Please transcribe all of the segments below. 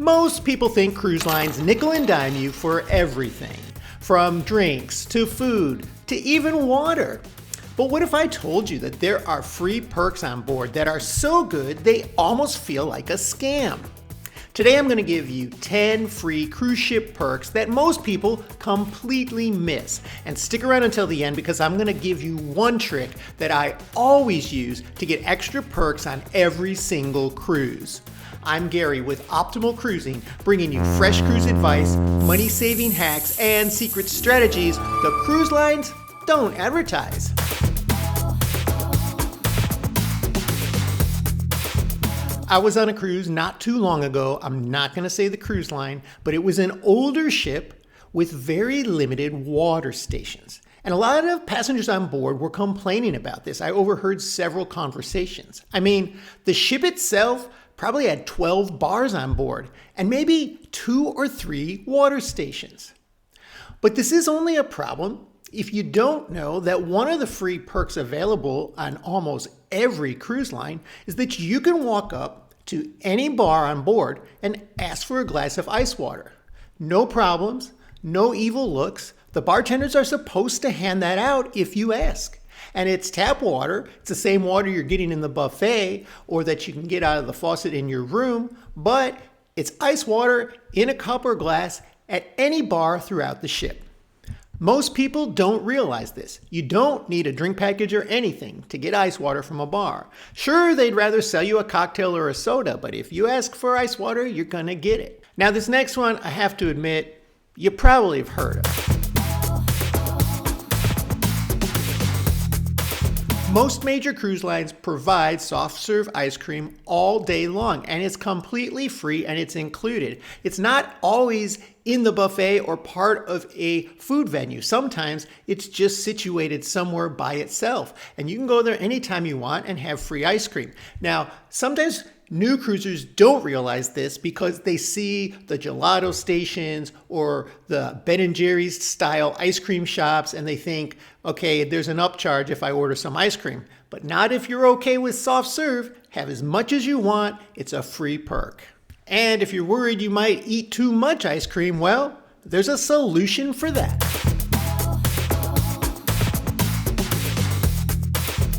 Most people think cruise lines nickel and dime you for everything, from drinks to food to even water. But what if I told you that there are free perks on board that are so good they almost feel like a scam? Today I'm going to give you 10 free cruise ship perks that most people completely miss. And stick around until the end because I'm going to give you one trick that I always use to get extra perks on every single cruise. I'm Gary with Optimal Cruising, bringing you fresh cruise advice, money-saving hacks, and secret strategies the cruise lines don't advertise. I was on a cruise not too long ago. I'm not going to say the cruise line, but it was an older ship with very limited water stations. And a lot of passengers on board were complaining about this. I overheard several conversations. I mean, the ship itself probably had 12 bars on board and maybe 2 or 3 water stations. But this is only a problem if you don't know that one of the free perks available on almost every cruise line is that you can walk up to any bar on board and ask for a glass of ice water. No problems, no evil looks. The bartenders are supposed to hand that out if you ask. And it's tap water. It's the same water you're getting in the buffet or that you can get out of the faucet in your room, but it's ice water in a cup or glass at any bar throughout the ship. Most people don't realize this. You don't need a drink package or anything to get ice water from a bar. Sure, they'd rather sell you a cocktail or a soda, but if you ask for ice water, you're gonna get it. Now, this next one, I have to admit, you probably have heard of. Most major cruise lines provide soft serve ice cream all day long, and it's completely free and it's included. It's not always in the buffet or part of a food venue. Sometimes it's just situated somewhere by itself, and you can go there anytime you want and have free ice cream. Now, sometimes new cruisers don't realize this because they see the gelato stations or the Ben & Jerry's style ice cream shops and they think, okay, there's an upcharge if I order some ice cream. But not if you're okay with soft serve. Have as much as you want. It's a free perk. And if you're worried you might eat too much ice cream, well, there's a solution for that.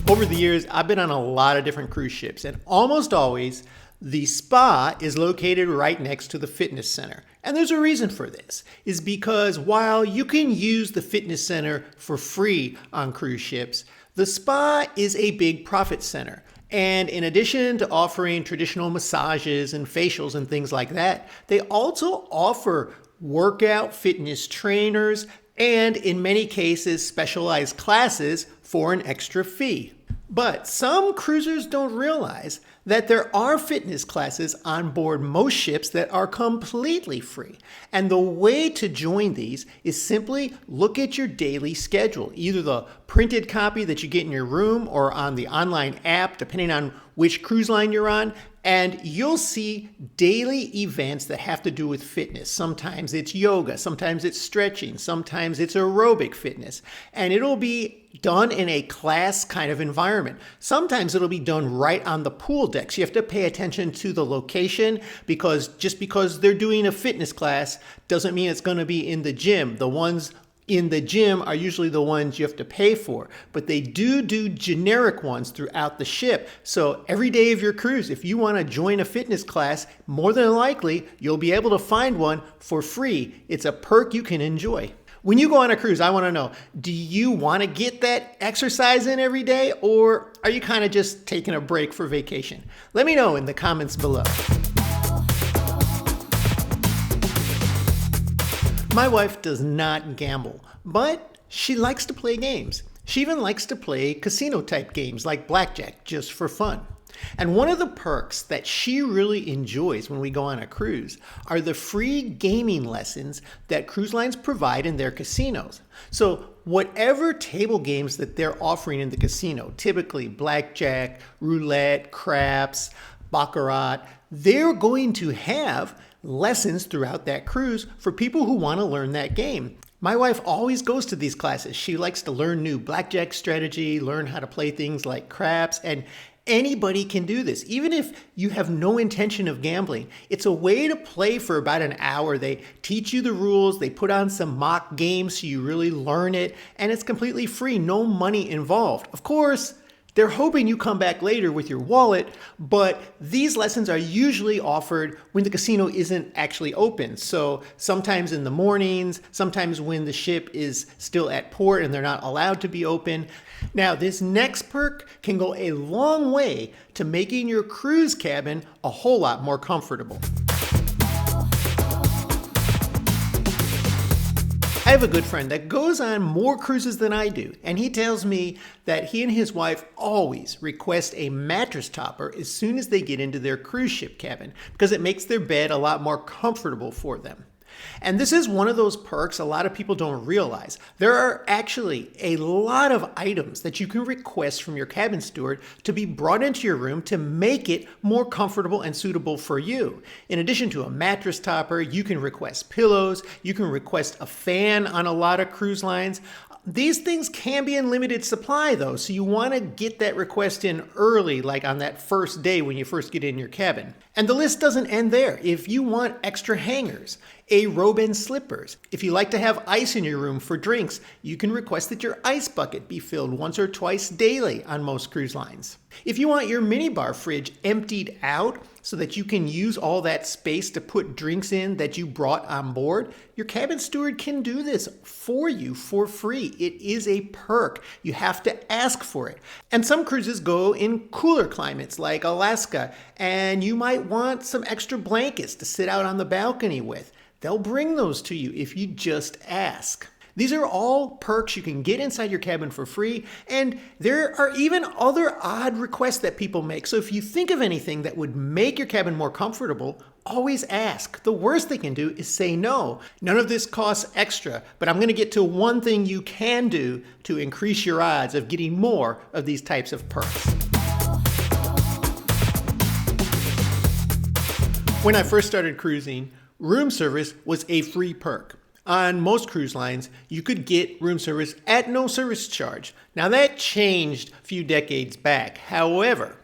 Over the years, I've been on a lot of different cruise ships, and almost always the spa is located right next to the fitness center. And there's a reason for this, is because while you can use the fitness center for free on cruise ships, the spa is a big profit center. And in addition to offering traditional massages and facials and things like that, they also offer workout fitness trainers and in many cases specialized classes for an extra fee. But some cruisers don't realize that there are fitness classes on board most ships that are completely free. And the way to join these is simply look at your daily schedule, either the printed copy that you get in your room or on the online app, depending on which cruise line you're on, and you'll see daily events that have to do with fitness. Sometimes it's yoga, sometimes it's stretching, sometimes it's aerobic fitness, and it'll be done in a class kind of environment. Sometimes it'll be done right on the pool decks. You have to pay attention to the location because just because they're doing a fitness class doesn't mean it's going to be in the gym. The ones in the gym are usually the ones you have to pay for, but they do generic ones throughout the ship. So every day of your cruise, if you want to join a fitness class, more than likely you'll be able to find one for free. It's a perk you can enjoy. When you go on a cruise, I want to know, do you want to get that exercise in every day, or are you kind of just taking a break for vacation? Let me know in the comments below. My wife does not gamble, but she likes to play games. She even likes to play casino type games like blackjack just for fun. And one of the perks that she really enjoys when we go on a cruise are the free gaming lessons that cruise lines provide in their casinos. So whatever table games that they're offering in the casino, typically blackjack, roulette, craps, baccarat, they're going to have lessons throughout that cruise for people who want to learn that game. My wife always goes to these classes. She likes to learn new blackjack strategy, learn how to play things like craps, and Anybody can do this. Even if you have no intention of gambling, it's a way to play for about an hour. They teach you the rules, they put on some mock games so you really learn it, and it's completely free, no money involved. Of course, they're hoping you come back later with your wallet, but these lessons are usually offered when the casino isn't actually open. So sometimes in the mornings, sometimes when the ship is still at port and they're not allowed to be open. Now, this next perk can go a long way to making your cruise cabin a whole lot more comfortable. I have a good friend that goes on more cruises than I do, and he tells me that he and his wife always request a mattress topper as soon as they get into their cruise ship cabin because it makes their bed a lot more comfortable for them. And this is one of those perks a lot of people don't realize. There are actually a lot of items that you can request from your cabin steward to be brought into your room to make it more comfortable and suitable for you. In addition to a mattress topper, you can request pillows, you can request a fan on a lot of cruise lines. These things can be in limited supply though, so you want to get that request in early, like on that first day when you first get in your cabin. And the list doesn't end there. If you want extra hangers, a robe and slippers, if you like to have ice in your room for drinks, you can request that your ice bucket be filled once or twice daily on most cruise lines. If you want your minibar fridge emptied out so that you can use all that space to put drinks in that you brought on board, your cabin steward can do this for you for free. It is a perk. You have to ask for it. And some cruises go in cooler climates like Alaska, and you might want some extra blankets to sit out on the balcony with. They'll bring those to you if you just ask. These are all perks you can get inside your cabin for free, and there are even other odd requests that people make. So if you think of anything that would make your cabin more comfortable, always ask. The worst they can do is say no. None of this costs extra, but I'm going to get to one thing you can do to increase your odds of getting more of these types of perks. When I first started cruising, room service was a free perk. On most cruise lines, you could get room service at no service charge. Now that changed a few decades back. However,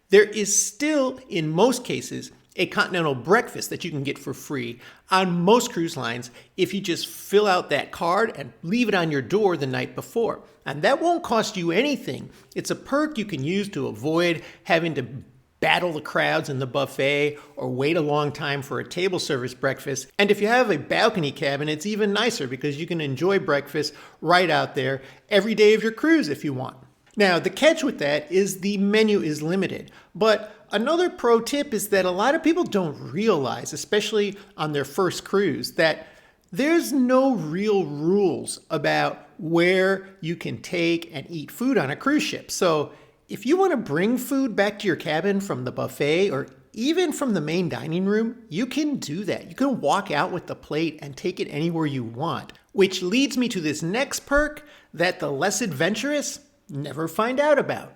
there is still, in most cases, a continental breakfast that you can get for free on most cruise lines if you just fill out that card and leave it on your door the night before. And that won't cost you anything. It's a perk you can use to avoid having to battle the crowds in the buffet or wait a long time for a table service breakfast. And if you have a balcony cabin, it's even nicer because you can enjoy breakfast right out there every day of your cruise if you want. Now, the catch with that is the menu is limited. But another pro tip is that a lot of people don't realize, especially on their first cruise, that there's no real rules about where you can take and eat food on a cruise ship. So if you want to bring food back to your cabin from the buffet or even from the main dining room, you can do that. You can walk out with the plate and take it anywhere you want. Which leads me to this next perk that the less adventurous never find out about.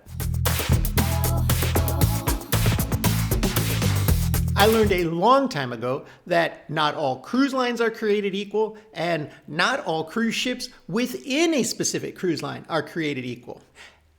I learned a long time ago that not all cruise lines are created equal, and not all cruise ships within a specific cruise line are created equal.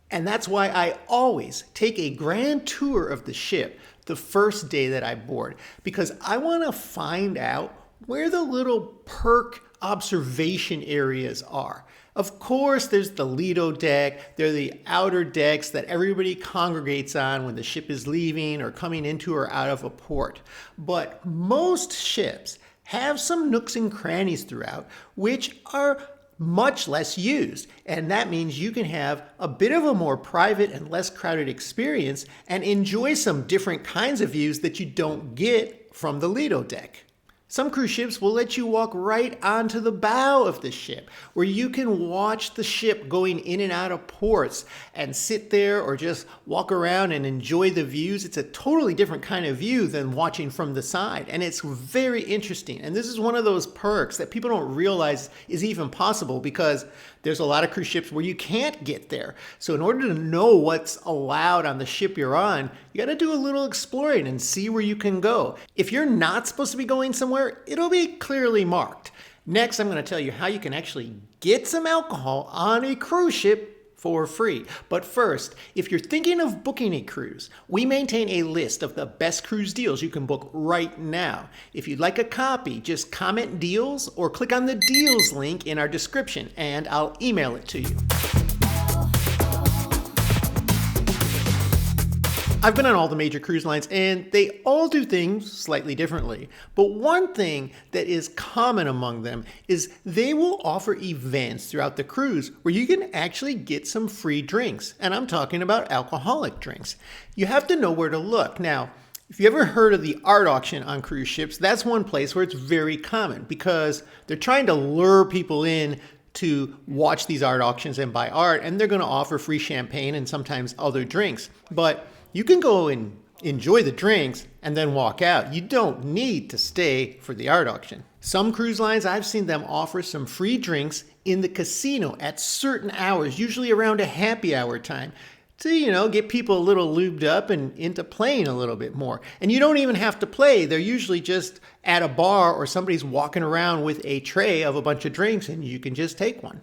And that's why I always take a grand tour of the ship the first day that I board, because I want to find out where the little perk observation areas are. Of course, there's the Lido deck. There are the outer decks that everybody congregates on when the ship is leaving or coming into or out of a port. But most ships have some nooks and crannies throughout, which are much less used. And that means you can have a bit of a more private and less crowded experience and enjoy some different kinds of views that you don't get from the Lido deck. Some cruise ships will let you walk right onto the bow of the ship, where you can watch the ship going in and out of ports and sit there or just walk around and enjoy the views. It's a totally different kind of view than watching from the side, and it's very interesting. And this is one of those perks that people don't realize is even possible, because there's a lot of cruise ships where you can't get there. So in order to know what's allowed on the ship you're on, you got to do a little exploring and see where you can go. If you're not supposed to be going somewhere, it'll be clearly marked. Next, I'm going to tell you how you can actually get some alcohol on a cruise ship for free. But first, if you're thinking of booking a cruise, we maintain a list of the best cruise deals you can book right now. If you'd like a copy, just comment deals or click on the deals link in our description and I'll email it to you. I've been on all the major cruise lines and they all do things slightly differently. But one thing that is common among them is they will offer events throughout the cruise where you can actually get some free drinks. And I'm talking about alcoholic drinks. You have to know where to look. Now, if you ever heard of the art auction on cruise ships, that's one place where it's very common because they're trying to lure people in to watch these art auctions and buy art, and they're going to offer free champagne and sometimes other drinks. But you can go and enjoy the drinks and then walk out. You don't need to stay for the art auction. Some cruise lines, I've seen them offer some free drinks in the casino at certain hours, usually around a happy hour time, to, get people a little lubed up and into playing a little bit more. And you don't even have to play. They're usually just at a bar or somebody's walking around with a tray of a bunch of drinks and you can just take one.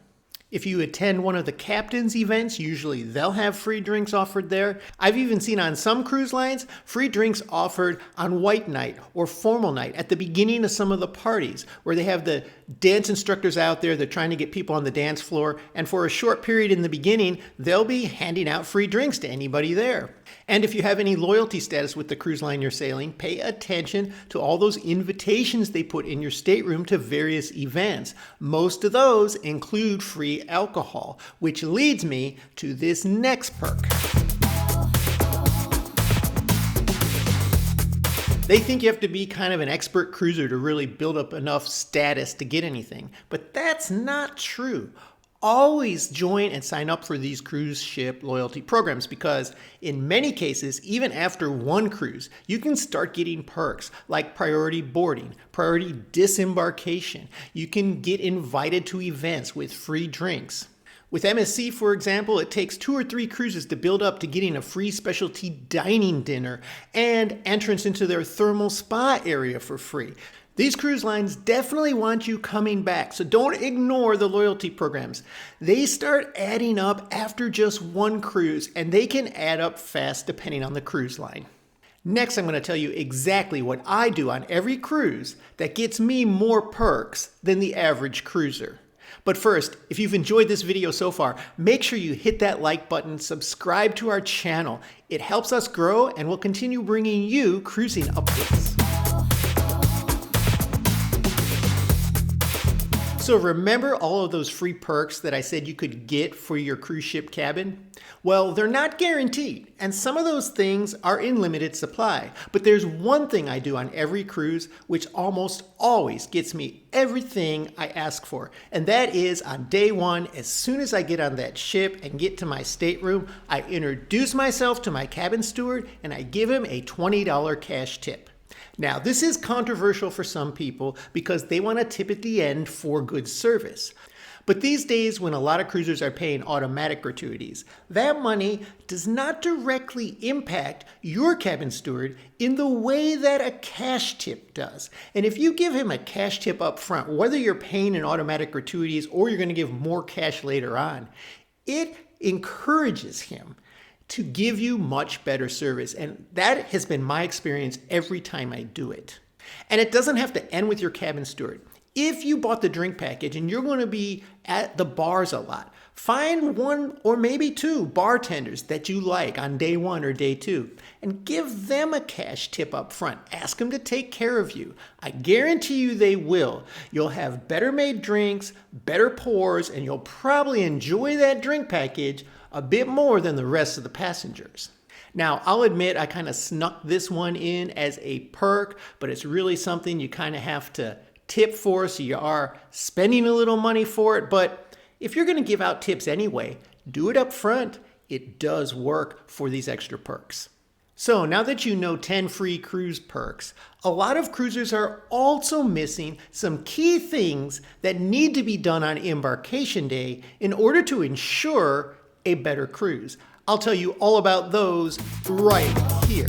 If you attend one of the captain's events, usually they'll have free drinks offered there. I've even seen on some cruise lines, free drinks offered on white night or formal night at the beginning of some of the parties where they have the dance instructors out there. They're trying to get people on the dance floor. And for a short period in the beginning, they'll be handing out free drinks to anybody there. And if you have any loyalty status with the cruise line you're sailing, pay attention to all those invitations they put in your stateroom to various events. Most of those include free alcohol, which leads me to this next perk. They think you have to be kind of an expert cruiser to really build up enough status to get anything, but that's not true. Always join and sign up for these cruise ship loyalty programs because in many cases, even after one cruise, you can start getting perks like priority boarding, priority disembarkation. You can get invited to events with free drinks. With MSC, for example, it takes 2 or 3 cruises to build up to getting a free specialty dining dinner and entrance into their thermal spa area for free. These cruise lines definitely want you coming back, so don't ignore the loyalty programs. They start adding up after just one cruise, and they can add up fast depending on the cruise line. Next, I'm going to tell you exactly what I do on every cruise that gets me more perks than the average cruiser. But first, if you've enjoyed this video so far, make sure you hit that like button, subscribe to our channel. It helps us grow, and we'll continue bringing you cruising updates. So remember all of those free perks that I said you could get for your cruise ship cabin? Well, they're not guaranteed, and some of those things are in limited supply. But there's one thing I do on every cruise which almost always gets me everything I ask for, and that is on day one, as soon as I get on that ship and get to my stateroom, I introduce myself to my cabin steward and I give him a $20 cash tip. Now, this is controversial for some people because they want to tip at the end for good service. But these days, when a lot of cruisers are paying automatic gratuities, that money does not directly impact your cabin steward in the way that a cash tip does. And if you give him a cash tip up front, whether you're paying in automatic gratuities or you're going to give more cash later on, it encourages him to give you much better service. And that has been my experience every time I do it. And it doesn't have to end with your cabin steward. If you bought the drink package and you're going to be at the bars a lot, find 1 or maybe 2 bartenders that you like on day 1 or day 2 and give them a cash tip up front. Ask them to take care of you. I guarantee you they will. You'll have better made drinks, better pours, and you'll probably enjoy that drink package a bit more than the rest of the passengers. Now, I'll admit I kind of snuck this one in as a perk, but it's really something you kind of have to tip for, so you are spending a little money for it. But if you're going to give out tips anyway, do it up front. It does work for these extra perks. So now that you know 10 free cruise perks, a lot of cruisers are also missing some key things that need to be done on embarkation day in order to ensure a better cruise. I'll tell you all about those right here.